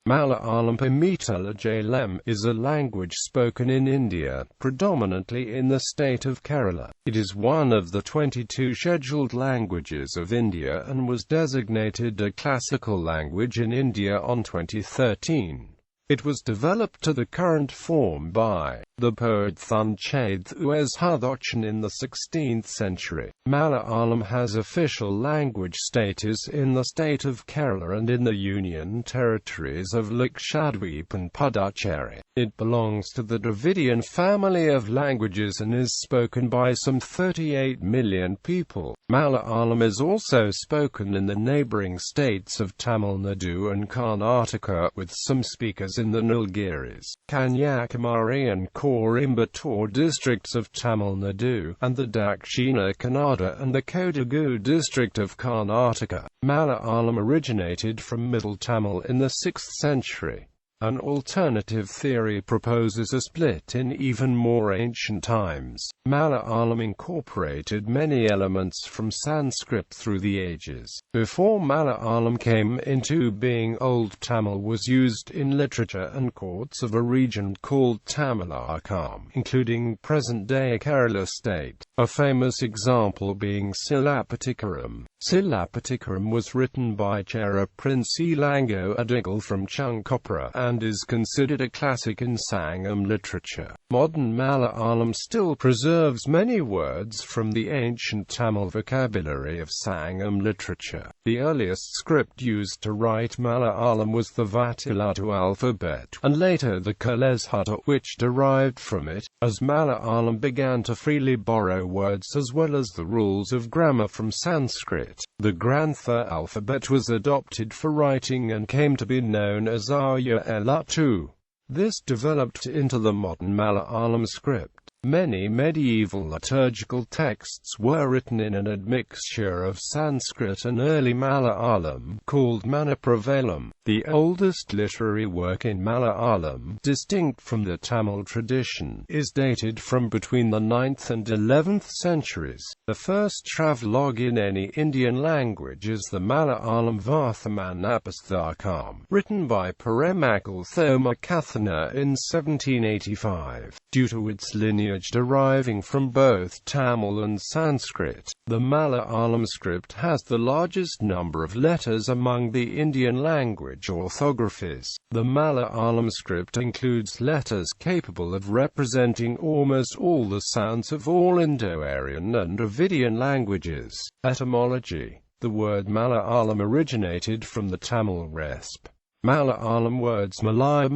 Malayalam mʌləʻjැːləm is a language spoken in India, predominantly in the state of Kerala. It is one of the 22 scheduled languages of India and was designated a classical language in India on 2013. It was developed to the current form by the poet Thunchaththu Ezhuthachan in the 16th century. Malayalam has official language status in the state of Kerala and in the union territories of Lakshadweep and Puducherry. It belongs to the Dravidian family of languages and is spoken by some 38 million people. Malayalam is also spoken in the neighbouring states of Tamil Nadu and Karnataka, with some speakers in the Nilgiris, Kanyakumari and Coimbatore districts of Tamil Nadu, and the Dakshina Kannada and the Kodagu district of Karnataka. Malayalam originated from Middle Tamil in the 6th century. An alternative theory proposes a split in even more ancient times. Malayalam incorporated many elements from Sanskrit through the ages. Before Malayalam came into being, Old Tamil was used in literature and courts of a region called Tamilakam, including present-day Kerala state, a famous example being Silappatikaram. Silappatikaram was written by Chera Prince Elango Adigal from Chunkopra and is considered a classic in Sangam literature. Modern Malayalam still preserves many words from the ancient Tamil vocabulary of Sangam literature. The earliest script used to write Malayalam was the Vattiluttu alphabet, and later the Kaleshutta, which derived from it, as Malayalam began to freely borrow words as well as the rules of grammar from Sanskrit. The Grantha alphabet was adopted for writing and came to be known as Arya-Eluttu. This developed into the modern Malayalam script. Many medieval liturgical texts were written in an admixture of Sanskrit and early Malayalam, called Manipravalam. The oldest literary work in Malayalam, distinct from the Tamil tradition, is dated from between the 9th and 11th centuries. The first travelogue in any Indian language is the Malayalam Varthamanapusthakam, written by Peremakal Thomacathana in 1785. Due to its lineage deriving from both Tamil and Sanskrit, the Malayalam script has the largest number of letters among the Indian language orthographies. The Malayalam script includes letters capable of representing almost all the sounds of all Indo-Aryan and Dravidian languages. Etymology. The word Malayalam originated from the Tamil resp. Malayalam words Malaya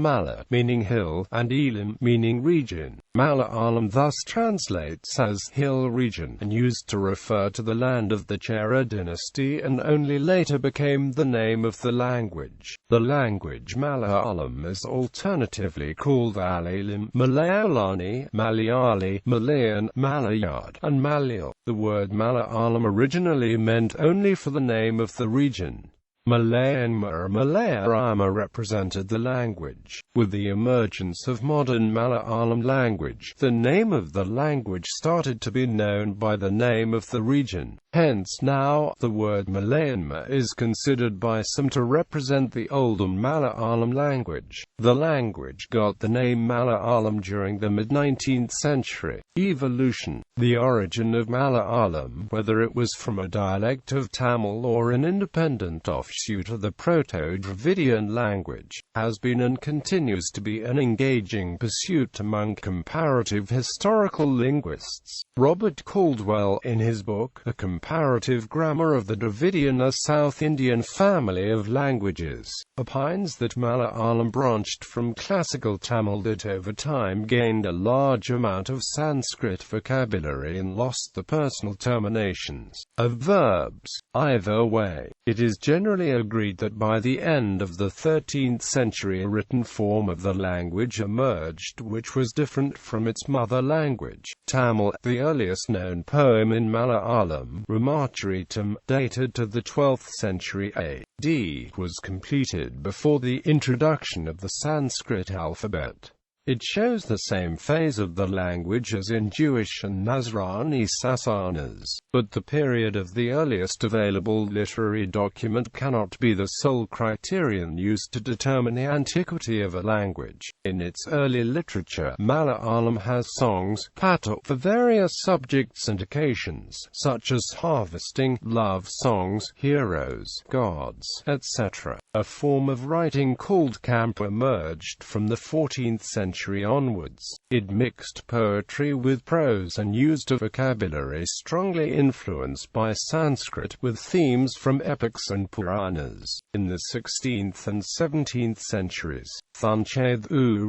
meaning hill, and Elam meaning region. Malayalam thus translates as hill region, and used to refer to the land of the Chera dynasty, and only later became the name of the language. The language Malayalam is alternatively called Malayalam, Malayalani, Malayali, Malayan, Malayad, and Malayal. The word Malayalam originally meant only for the name of the region. Malayanma or Malayalam represented the language. With the emergence of modern Malayalam language, the name of the language started to be known by the name of the region. Hence now, the word Malayanma is considered by some to represent the older Malayalam language. The language got the name Malayalam during the mid-19th century. Evolution. The origin of Malayalam, whether it was from a dialect of Tamil or an independent offshoot of the Proto-Dravidian language, has been and continues to be an engaging pursuit among comparative historical linguists. Robert Caldwell, in his book, A Comparative Grammar of the Dravidian or South Indian Family of Languages, opines that Malayalam branched from classical Tamil that over time gained a large amount of Sanskrit vocabulary and lost the personal terminations of verbs. Either way, it is generally agreed that by the end of the 13th century a written form of the language emerged which was different from its mother language, Tamil. The earliest known poem in Malayalam, Ramacharitam, dated to the 12th century AD, was completed before the introduction of the Sanskrit alphabet. It shows the same phase of the language as in Jewish and Nazrani Sasanas, but the period of the earliest available literary document cannot be the sole criterion used to determine the antiquity of a language. In its early literature, Malayalam has songs, pato, for various subjects and occasions, such as harvesting, love songs, heroes, gods, etc. A form of writing called kampa emerged from the 14th century onwards. It mixed poetry with prose and used a vocabulary strongly influenced by Sanskrit with themes from epics and Puranas. In the 16th and 17th centuries, Thunchaththu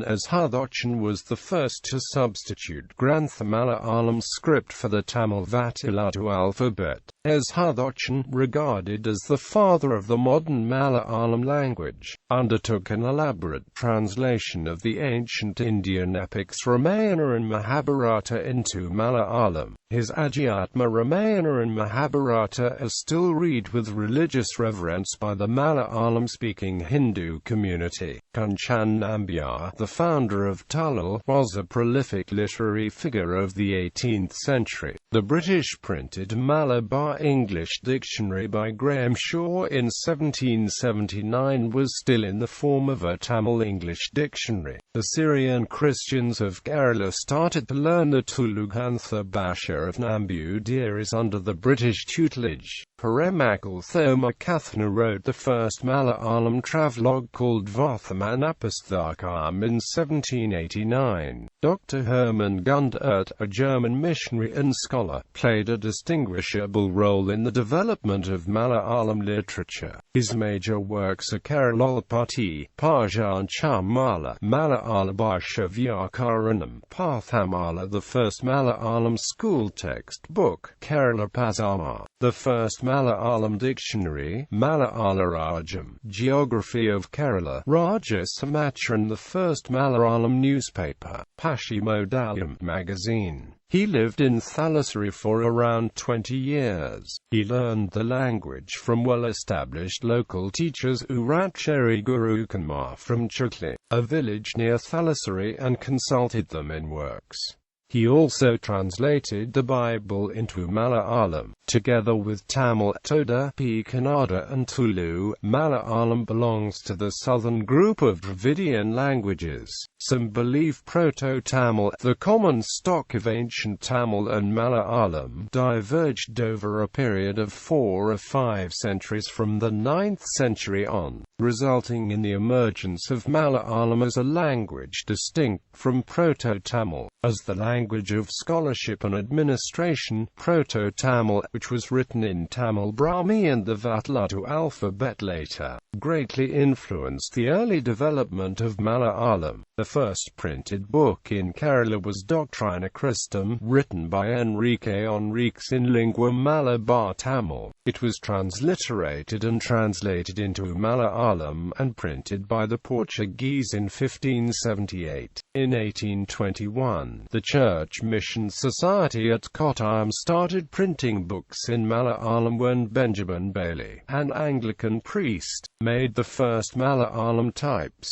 Ezhuthachan was the first to substitute Grantha Malayalam script for the Tamil Vattiluttu alphabet. Ezhuthachan, regarded as the father of the modern Malayalam language, undertook an elaborate translation of the ancient Indian epics Ramayana and Mahabharata into Malayalam. His Adhyatma Ramayana and Mahabharata are still read with religious reverence by the Malayalam-speaking Hindu community. Kunchan Nambiar, the founder of Tullal, was a prolific literary figure of the 18th century. The British printed Malabar English Dictionary by Graham Shaw in 1779 was still in the form of a Tamil English dictionary. The Syrian Christians of Kerala started to learn the Tulugantha Bhasha of Nambudires under the British tutelage. Peremakal Thomacathna wrote the first Malayalam travelogue called Varthamanapusthakam in 1789. Dr. Hermann Gundert, a German missionary and scholar, played a distinguishable role in the development of Malayalam literature. His major works are Kerala.It, Pajanchamala, Malayala Bhasha Vyakaranam, Pathamala, the first Malayalam school text book, Kerala Pasama, the first Malayalam dictionary, Malayala Rajam, Geography of Kerala, Raja Samachran, the first Malayalam newspaper, Pashimodalam magazine. He lived in Thalassery for around 20 years. He learned the language from well-established local teachers Uracheri Guru Kumar from Chukli, a village near Thalassery, and consulted them in works. He also translated the Bible into Malayalam, together with Tamil, Toda, Kannada and Tulu. Malayalam belongs to the southern group of Dravidian languages. Some believe Proto-Tamil, the common stock of ancient Tamil and Malayalam, diverged over a period of 4 or 5 centuries from the 9th century on, resulting in the emergence of Malayalam as a language distinct from Proto-Tamil. As the language of scholarship and administration, Proto-Tamil, which was written in Tamil Brahmi and the Vattiluttu alphabet later, greatly influenced the early development of Malayalam. The first printed book in Kerala was Doctrina Christum, written by Enrique Enriques in lingua Malabar Tamil. It was transliterated and translated into Malayalam and printed by the Portuguese in 1578. In 1821, the Church Mission Society at Kottayam started printing books in Malayalam when Benjamin Bailey, an Anglican priest, made the first Malayalam types.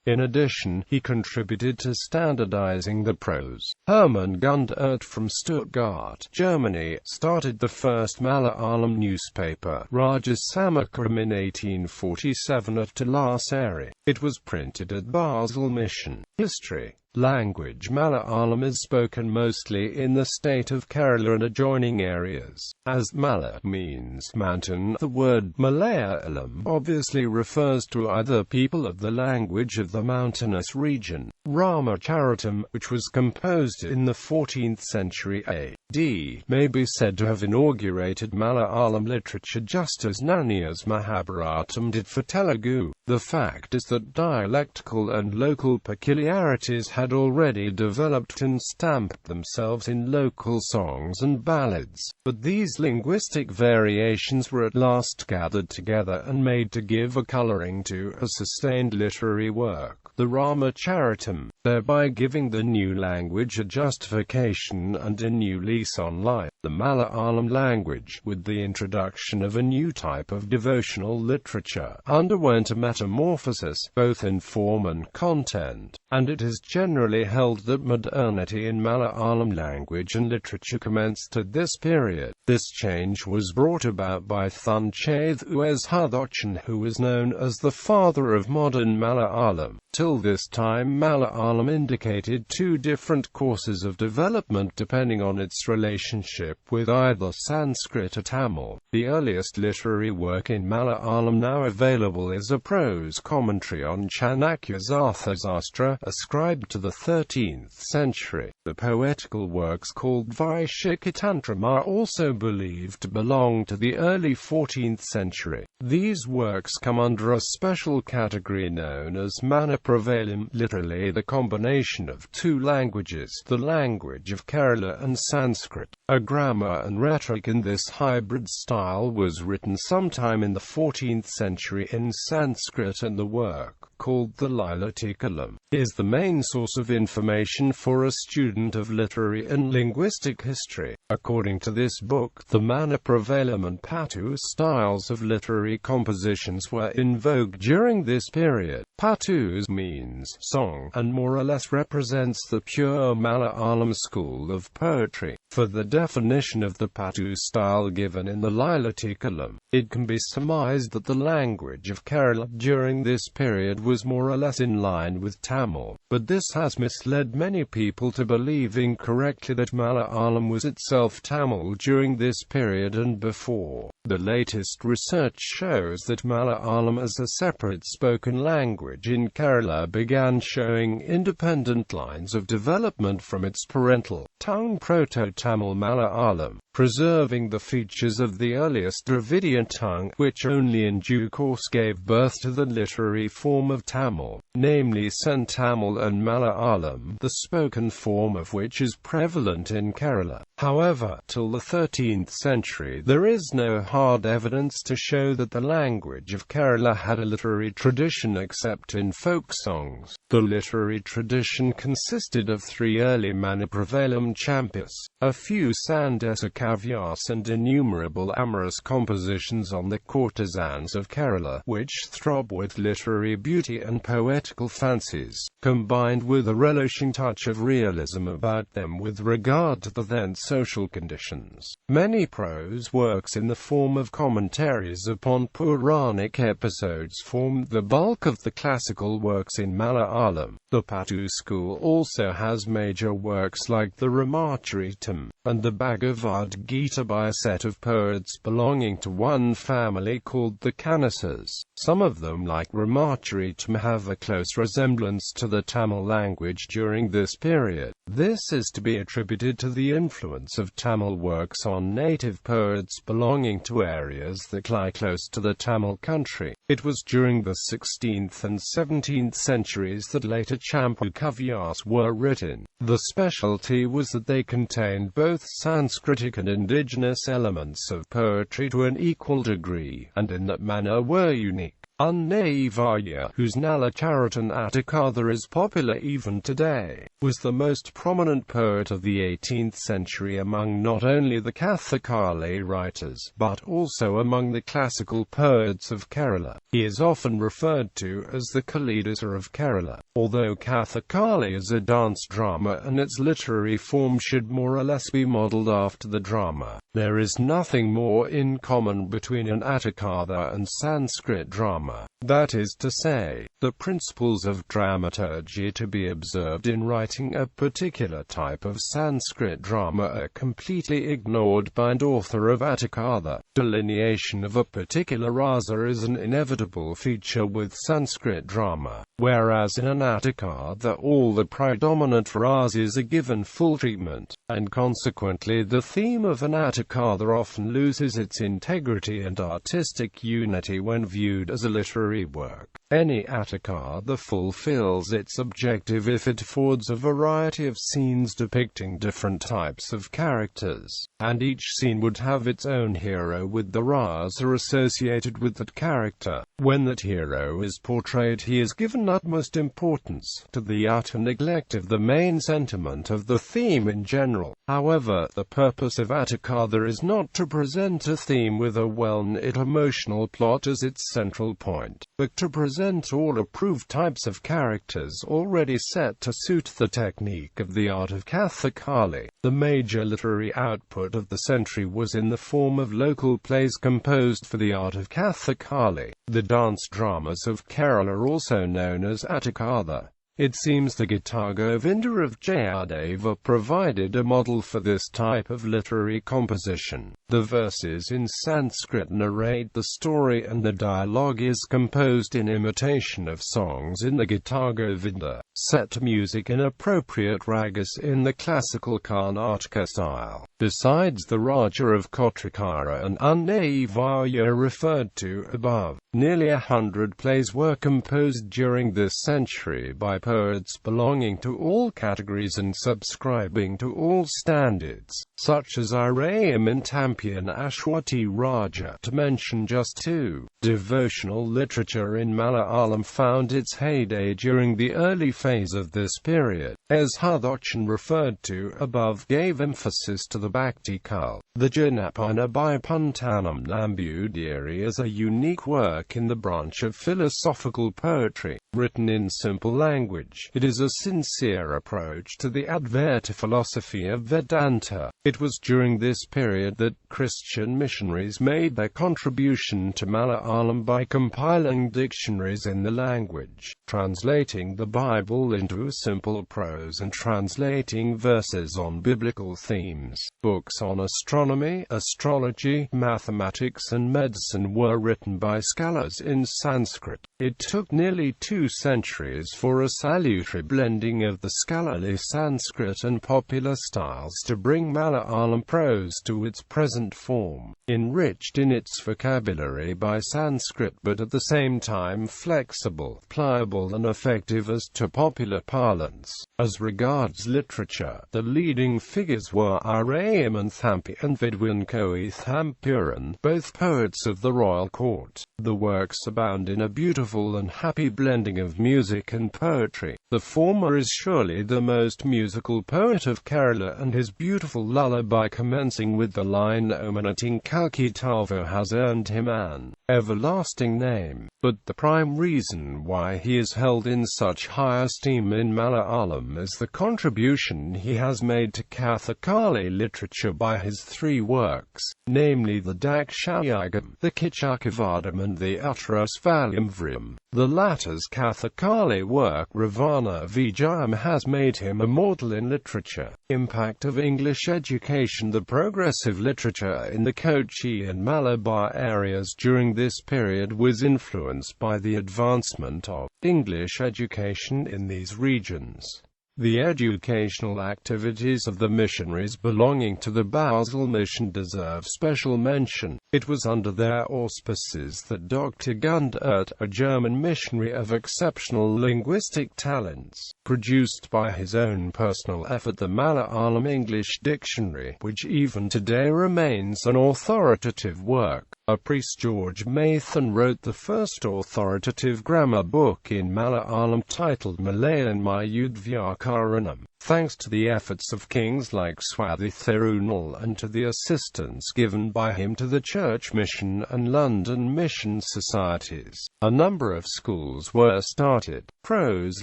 In addition, he contributed to standardizing the prose. Hermann Gundert from Stuttgart, Germany, started the first Malayalam newspaper, Rajasamacharam, in 1847 at Thalassery. It was printed at Basel Mission. History. Language. Malayalam is spoken mostly in the state of Kerala and adjoining areas. As Mala means mountain, the word mʌləʻjැːləm obviously refers to either people of the language of the mountainous region. Ramacharitam, which was composed in the 14th century A.D., may be said to have inaugurated Malayalam literature just as Nanni's Mahabharatam did for Telugu. The fact is that dialectical and local peculiarities had already developed and stamped themselves in local songs and ballads, but these linguistic variations were at last gathered together and made to give a coloring to a sustained literary work, the Ramacharitam, thereby giving the new language a justification and a new lease on life. The Malayalam language, with the introduction of a new type of devotional literature, underwent a metamorphosis, both in form and content, and it is generally held that modernity in Malayalam language and literature commenced at this period. This change was brought about by Thunchaththu Ezhuthachan, who was known as the father of modern Malayalam. Till this time, Malayalam indicated two different courses of development depending on its relationship with either Sanskrit or Tamil. The earliest literary work in Malayalam now available is a prose commentary on Chanakya's Arthashastra, ascribed to the 13th century. The poetical works called Vaishakitantram are also believed to belong to the early 14th century. These works come under a special category known as mʌləៈ-jɑːləm, literally the combination of two languages, the language of Kerala and Sanskrit. A grammar and rhetoric in this hybrid style was written sometime in the 14th century in Sanskrit, and the work, called the mʌləៈ-jɑːləm, is the main source of information for a student of literary and linguistic history. According to this book, the mʌləៈ-jɑːləm and Patu styles of literary compositions were in vogue during this period. Patu means song, and more or less represents the pure Malayalam school of poetry. For the definition of the Patu style given in the mʌləៈ-jɑːləm, it can be surmised that the language of Kerala during this period was more or less in line with Tamil, but this has misled many people to believe incorrectly that Malayalam was itself Tamil during this period and before. The latest research shows that Malayalam as a separate spoken language in Kerala began showing independent lines of development from its parental tongue Proto-Tamil Malayalam, preserving the features of the earliest Dravidian tongue, which only in due course gave birth to the literary form of Tamil, namely Centamil and Malayalam, the spoken form of which is prevalent in Kerala. However, till the 13th century there is no hard evidence to show that the language of Kerala had a literary tradition except in folk songs. The literary tradition consisted of three early mʌləៈ-jɑːləm champions, a few Sandesa kavyas and innumerable amorous compositions on the courtesans of Kerala, which throb with literary beauty and poetical fancies, combined with a relishing touch of realism about them with regard to the then social conditions. Many prose works in the form of commentaries upon Puranic episodes formed the bulk of the classical works in Malayalam. The Patu school also has major works like the Ramacharita and the Bhagavad Gita by a set of poets belonging to one family called the Kanasas. Some of them, like Ramacharita, have a close resemblance to the Tamil language during this period. This is to be attributed to the influence of Tamil works on native poets belonging to areas that lie close to the Tamil country. It was during the 16th and 17th centuries that later Champu kavyas were written. The specialty was that they contained both Sanskritic and indigenous elements of poetry to an equal degree, and in that manner were unique. Unnayavaya, whose Nalacharitan Attakatha is popular even today, was the most prominent poet of the 18th century among not only the Kathakali writers, but also among the classical poets of Kerala. He is often referred to as the Kalidasa of Kerala. Although Kathakali is a dance drama and its literary form should more or less be modelled after the drama, there is nothing more in common between an Attakatha and Sanskrit drama. That is to say, the principles of dramaturgy to be observed in writing a particular type of Sanskrit drama are completely ignored by an author of Attakatha. Delineation of a particular rasa is an inevitable feature with Sanskrit drama, whereas in an Attakatha all the predominant rasas are given full treatment, and consequently the theme of an Attakatha often loses its integrity and artistic unity when viewed as a literary work. Any Attakatha fulfills its objective if it affords a variety of scenes depicting different types of characters, and each scene would have its own hero with the rasa associated with that character. When that hero is portrayed, he is given utmost importance, to the utter neglect of the main sentiment of the theme in general. However, the purpose of Attakatha is not to present a theme with a well-knit emotional plot as its central point, but to present all approved types of characters already set to suit the technique of the art of Kathakali. The major literary output of the century was in the form of local plays composed for the art of Kathakali. The dance dramas of Kerala, also known as Attakatha. It seems the Gita Govinda of Jayadeva provided a model for this type of literary composition. The verses in Sanskrit narrate the story and the dialogue is composed in imitation of songs in the Gita Govinda, set to music in appropriate ragas in the classical Karnataka style. Besides the Raja of Kotrikara and Unnayivaya referred to above, nearly 100 plays were composed during this century by poets belonging to all categories and subscribing to all standards, such as Irayam and Tampian Ashwati Raja, to mention just two. Devotional literature in Malayalam found its heyday during the early phase of this period. Ezhuthachan referred to above gave emphasis to the Bhakti cult. The Janapana by Puntanam Nambudiri is a unique work in the branch of philosophical poetry, written in simple language. It is a sincere approach to the Advaita philosophy of Vedanta. It was during this period that Christian missionaries made their contribution to Malayalam by compiling dictionaries in the language, translating the Bible into simple prose and translating verses on biblical themes. Books on astronomy, astrology, mathematics and medicine were written by scholars in Sanskrit. It took nearly 2 centuries for a salutary blending of the scholarly Sanskrit and popular styles to bring Malayalam prose to its present form, enriched in its vocabulary by Sanskrit but at the same time flexible, pliable and effective as to popular parlance. As regards literature, the leading figures were Irayam and Thampi and Vidwan Koi Thampuran, both poets of the royal court. The works abound in a beautiful and happy blending of music and poetry. The former is surely the most musical poet of Kerala, and his beautiful lullaby commencing with the line Omanating Kalkitavo has earned him an everlasting name. But the prime reason why he is held in such high esteem in Malayalam is the contribution he has made to Kathakali literature by his 3 works, namely the Dakshayagam, the Kichakavadam and the Uttarasvalamvriam. The latter's Kathakali work Ravana Vijayam has made him immortal in literature. Impact of English education. The progressive literature in the Kochi and Malabar areas during this period was influenced by the advancement of English education in these regions. The educational activities of the missionaries belonging to the Basel mission deserve special mention. It was under their auspices that Dr. Gundert, a German missionary of exceptional linguistic talents, produced by his own personal effort the Malayalam English Dictionary, which even today remains an authoritative work. A priest, George Mathan, wrote the first authoritative grammar book in Malayalam titled Malayalam Yudvyakaranam. Thanks to the efforts of kings like Swathi Thirunal and to the assistance given by him to the Church Mission and London Mission Societies, a number of schools were started. Prose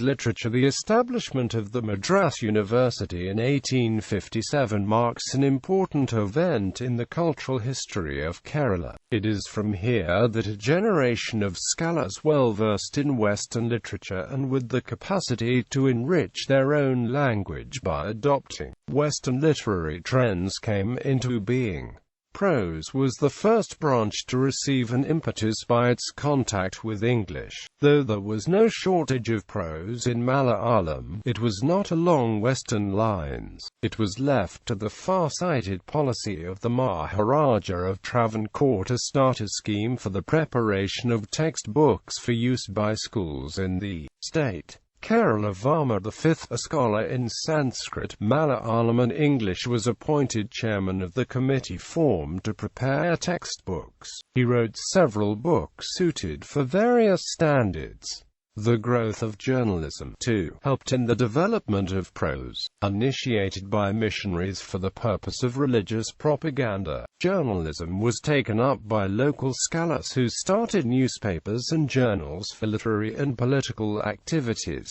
literature. The establishment of the Madras University in 1857 marks an important event in the cultural history of Kerala. It is from here that a generation of scholars well versed in Western literature and with the capacity to enrich their own language by adopting Western literary trends came into being. Prose was the first branch to receive an impetus by its contact with English. Though there was no shortage of prose in Malayalam, it was not along Western lines. It was left to the far-sighted policy of the Maharaja of Travancore to start a scheme for the preparation of textbooks for use by schools in the state. Kerala Varma V, a scholar in Sanskrit, Malayalam and English, was appointed chairman of the committee formed to prepare textbooks. He wrote several books suited for various standards. The growth of journalism, too, helped in the development of prose. Initiated by missionaries for the purpose of religious propaganda, journalism was taken up by local scholars who started newspapers and journals for literary and political activities.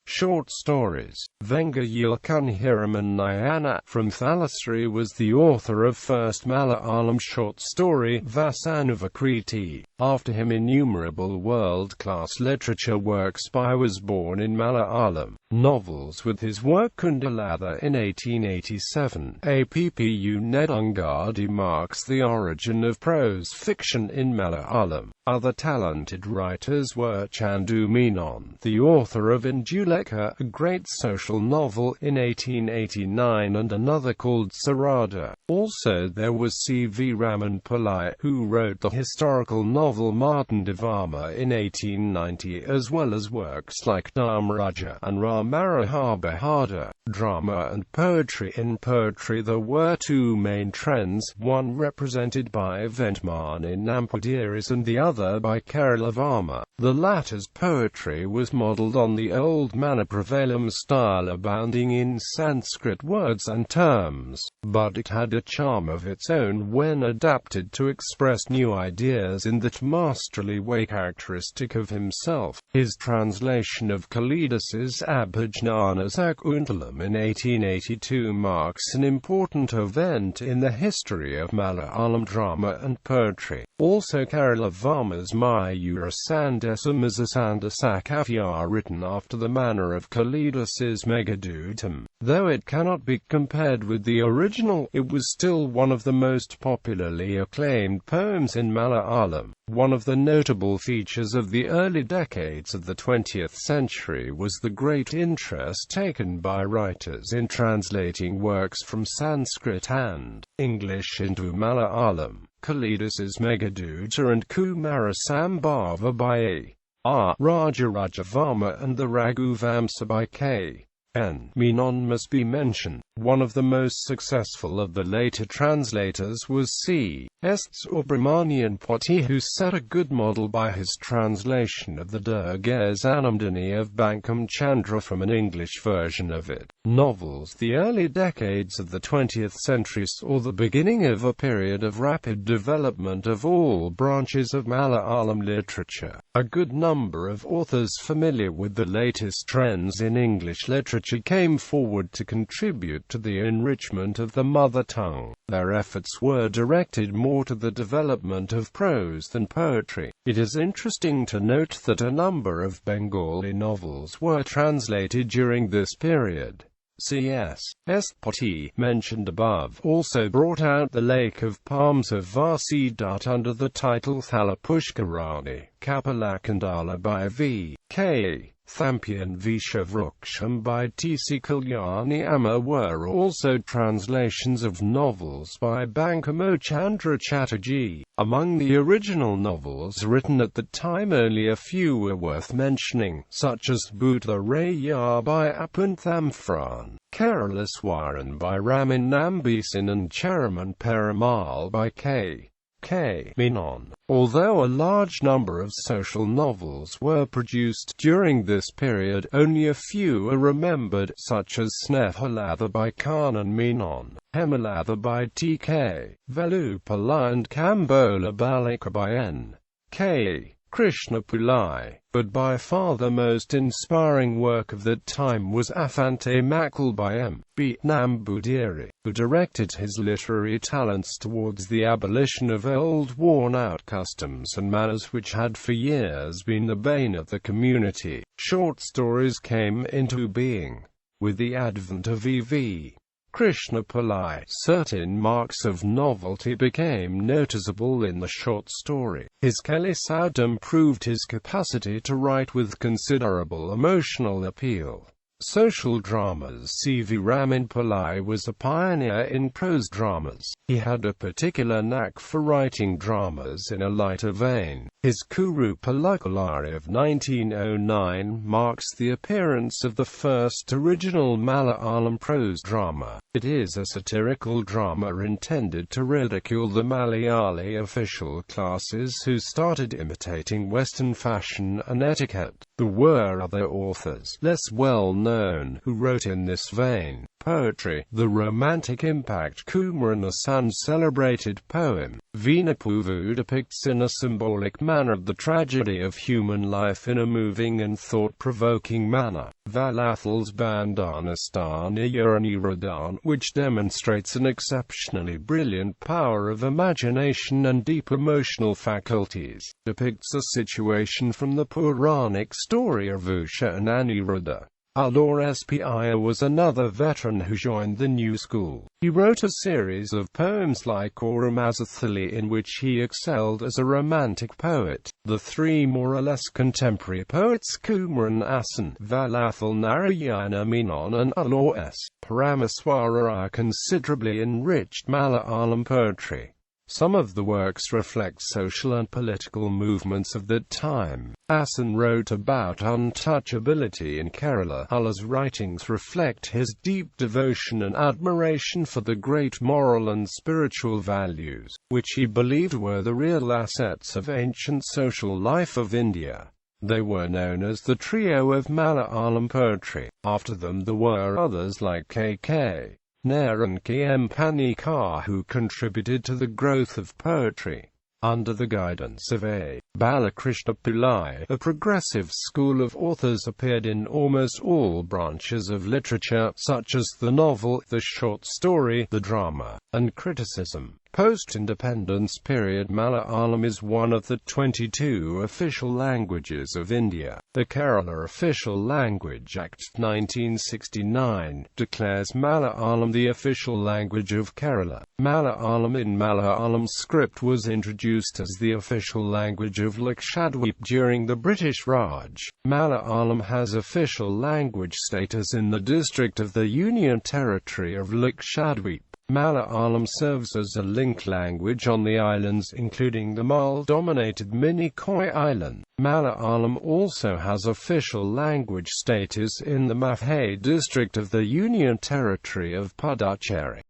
Short stories. Vengayilkan Hiraman Nayana from Thalassery was the author of first Malayalam short story, Vasanuvakriti. After him innumerable world-class literature works by was born in Malayalam. Novels with his work Kundalatha in 1887. Appu Nedungadi marks the origin of prose fiction in Malayalam. Other talented writers were Chandu Menon, the author of Indulekha, a great social novel, in 1889, and another called Sarada. Also there was C. V. Raman Pillai, who wrote the historical novel Martin Varma in 1890, as well as works like Dharmaraja and Ramarahabahada. Drama and poetry. In poetry there were two main trends, one represented by Ventmani Nampudiris and the other by Kerala Varma. The latter's poetry was modelled on the old Malayalam style, abounding in Sanskrit words and terms, but it had a charm of its own when adapted to express new ideas in that masterly way characteristic of himself. His translation of Kalidas's Abhijnana Sakuntalam in 1882 marks an important event in the history of Malayalam drama and poetry. Also Kerala Varma's Mayura Sandesamisasandasakavya, written after the manner of Kalidas's Meghadutam. Though it cannot be compared with the original, it was still one of the most popularly acclaimed poems in Malayalam. One of the notable features of the early decades of the 20th century was the great interest taken by writers in translating works from Sanskrit and English into Malayalam. Kalidas's Meghaduta and Kumarasambhava by A. Rajaraja Varma and the Raghuvamsa by K. N. Menon must be mentioned. One of the most successful of the later translators was C. S. Subramanian Potti, who set a good model by his translation of the Durges Anamdani of Bankim Chandra from an English version of it. Novels. The early decades of the 20th century saw the beginning of a period of rapid development of all branches of Malayalam literature. A good number of authors familiar with the latest trends in English literature came forward to contribute to the enrichment of the mother tongue. Their efforts were directed more to the development of prose than poetry. It is interesting to note that a number of Bengali novels were translated during this period. C.S. Potti, mentioned above, also brought out The Lake of Palms of Vasi Dutt under the title Thalapushkarani, Kapalakandala by V. K. Thampian Vishavruksham by T. C. Kalyani Amma were also translations of novels by Bankim Chandra Chatterjee. Among the original novels written at the time, only a few were worth mentioning, such as Bhutha Raya by Apanthamfran, Keralaswaran by Raman Nambisan and Charaman Perumal by K. Menon. Although a large number of social novels were produced during this period, only a few are remembered, such as Snehalatha by Kanan Menon, Hemalatha by T. K. Velupilla and Kambola Balika by N. K. Krishna Pillai. But by far the most inspiring work of that time was Afante Makal by M. B. Nambudiri, who directed his literary talents towards the abolition of old worn-out customs and manners which had for years been the bane of the community. Short stories came into being with the advent of E.V. Krishna Pillai. Certain marks of novelty became noticeable in the short story. His Kalisadam proved his capacity to write with considerable emotional appeal. Social dramas. C.V. Raman Pillai was a pioneer in prose dramas. He had a particular knack for writing dramas in a lighter vein. His Kuru Palakulari of 1909 marks the appearance of the first original Malayalam prose drama. It is a satirical drama intended to ridicule the Malayali official classes who started imitating Western fashion and etiquette. There were other authors, less well-known, who wrote in this vein. Poetry. The romantic impact. Kumaran Asan's celebrated poem, Veenapuvu, depicts in a symbolic manner the tragedy of human life in a moving and thought-provoking manner. Valathal's Bandanastana Uranirudan, which demonstrates an exceptionally brilliant power of imagination and deep emotional faculties, depicts a situation from the Puranic story of Usha and Aniruddha. Allur Spiya was another veteran who joined the new school. He wrote a series of poems like Oramazathali, in which he excelled as a romantic poet. The three more or less contemporary poets Kumaran Asan, Valathal Narayana Menon and Allur S. Paramaswara considerably enriched Malayalam poetry. Some of the works reflect social and political movements of that time. Asan wrote about untouchability in Kerala. Allur's writings reflect his deep devotion and admiration for the great moral and spiritual values, which he believed were the real assets of ancient social life of India. They were known as the trio of Malayalam poetry. After them there were others like K.K. Nair and K.M. Panikar, who contributed to the growth of poetry. Under the guidance of A. Balakrishna Pillai, a progressive school of authors appeared in almost all branches of literature, such as the novel, the short story, the drama, and criticism. Post-independence period Malayalam is one of the 22 official languages of India. The Kerala Official Language Act 1969 declares Malayalam the official language of Kerala. Malayalam in Malayalam script was introduced as the official language of Lakshadweep during the British Raj. Malayalam has official language status in the district of the Union Territory of Lakshadweep. Malayalam serves as a link language on the islands, including the Mal-dominated Minicoy Island. Malayalam also has official language status in the Mahay district of the Union Territory of Puducherry.